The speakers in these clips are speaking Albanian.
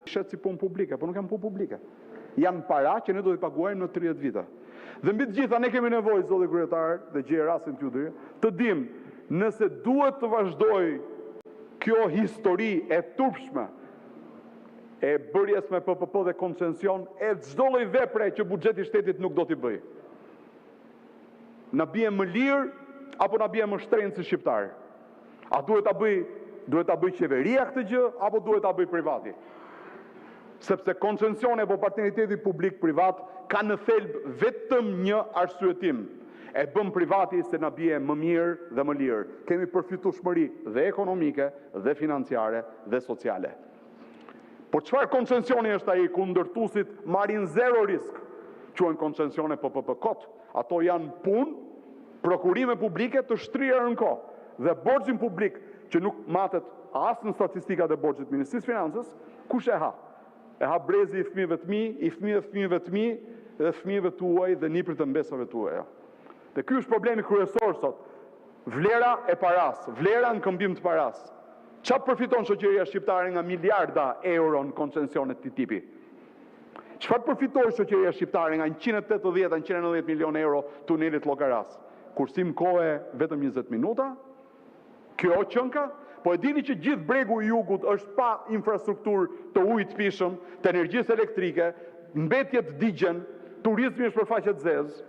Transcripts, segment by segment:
Shet si punë publike, por nuk janë punë publike. Janë para që ne do t'i paguajmë në 30 vite. Dhe mbi të gjitha ne kemi nevojë, zoti kryetar, dhe gjej rastin t'ju dy, të dimë nëse duhet të vazhdoj kjo histori e turpshme e bërjes me PPP dhe koncesion e çdo lloj vepre që buxheti i shtetit nuk do t'i bëj. Na bie më lirë apo na bie më shtrenjtë si shqiptar? A duhet ta bëj qeveria këtë gjë apo duhet ta bëj privati? Sepse koncesione apo partneriteti publik-privat ka në thelb vetëm një arsyetim. E bëm privati se na bie më mirë dhe më lirë. Kemi përfitueshmëri dhe ekonomike, dhe financiare, dhe sociale. Por çfarë koncesioni është ai ku ndërtuesit marrin zero risk? Quhen koncesione PPP kot. Ato janë punë, prokurime publike të shtrira në kohë. Dhe borxhin publik që nuk matet as në statistikat e borxhit të Ministrisë së Financës, kush e ha? E ha brezi i fëmijëve të mi, i fëmijëve të mi, dhe fëmijëve tuaj dhe niprit të mbesave tuaja. Dhe ky është problemi kryesor sot. Vlera e paras, vlera në këmbim të paras. Çfarë përfiton shoqëria shqiptare nga miliarda euro në koncesione të këtij tipi? Çfarë përfitoi shoqëria shqiptare nga 180-190 milionë euro tunelit Llogaras? Kursim kohe vetëm 20 minuta? Kjo qënka? Po e dini që gjithë bregu i jugut është pa infrastrukturë të ujit pishëm, të energjisë elektrike, mbetjet digjen, turizmi është përfaqet zezë.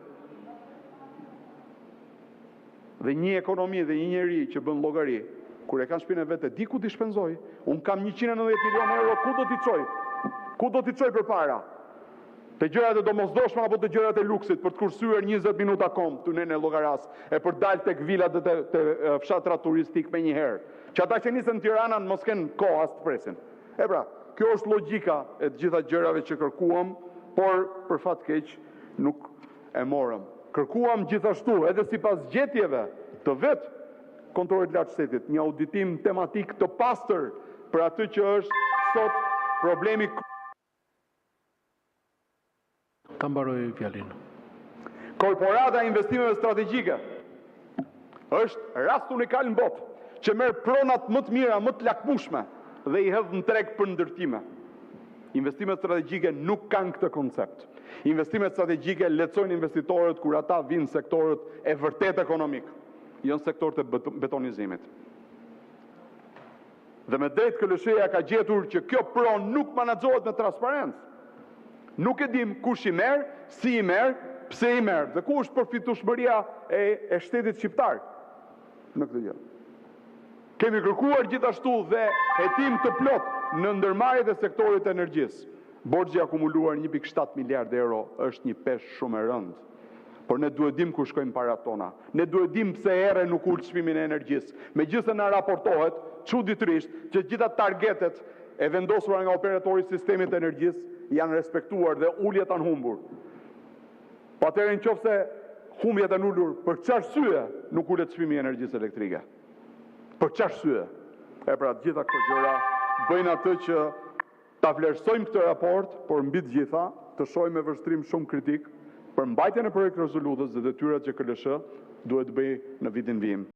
Dhe një ekonomi dhe një njeri që bën llogari, kur e kanë shtëpinë vetë, di ku t'i shpenzoj. Unë kam 190 milionë euro, ku do t'i çoj? Ku do t'i çoj përpara? Të gjërat e domosdoshme apo të gjërat e luksit për të kursyer 20 minuta kom tunelin e Llogaras e për dalë tek vilat dhe te fshatrat turistik me një herë. Që ata që nisën në Tirana mos kenë kohë as të presin. E pra, kjo është logjika e të gjitha gjërave që kërkuam, por për fat keq nuk e morëm. Kërkuam gjithashtu edhe sipas gjetjeve të vetë kontrollit lartë shtetit, një auditim tematik të pastër për atë që është sot problemi. Ta mbaroj fjalin. Korporata e investimeve strategjike është rast unikal në botë që merr pronat më të mira, më të lakmueshme dhe i hedh në treg për ndërtime. Investimet strategjike nuk kanë këtë koncept. Investimet strategjike lehtësojnë investitorët kur ata vinë në sektorët e vërtet ekonomik, jo në sektorët e betonizimit. Dhe me drejtë KLSH-ja ka gjetur që kjo pronë nuk menaxhohet me transparencë. Nuk e dim kush i merr, si i merr, pse i merr dhe ku është përfitueshmëria e shtetit shqiptar në këtë gjë. Kemi kërkuar gjithashtu dhe hetim të plot në ndërmarrjet e sektorit të energjisë. Borxhi akumuluar 1.7 miliard euro është një peshë shumë e rëndë. Por ne duhet dim ku shkojnë parat tona. Ne duhet dim pse erë nuk ul çmimin e energjisë. Megjithëse na raportohet çuditërisht që gjitha targetet e vendosura nga operatori i sistemit të energjisë janë respektuar dhe uljet janë humbur. Po atëherë nëse humbjet janë ulur, për çfarë arsye nuk ulet çmimi i energjisë elektrike? Për çfarë arsye? E pra, gjitha këto gjëra bëjnë atë që ta vlerësojmë këtë raport, por mbi të gjitha të shohim me vështrim shumë kritik për mbajtjen e projektit rezolutës dhe detyrat që KLSH duhet të bëjë në vitin vim.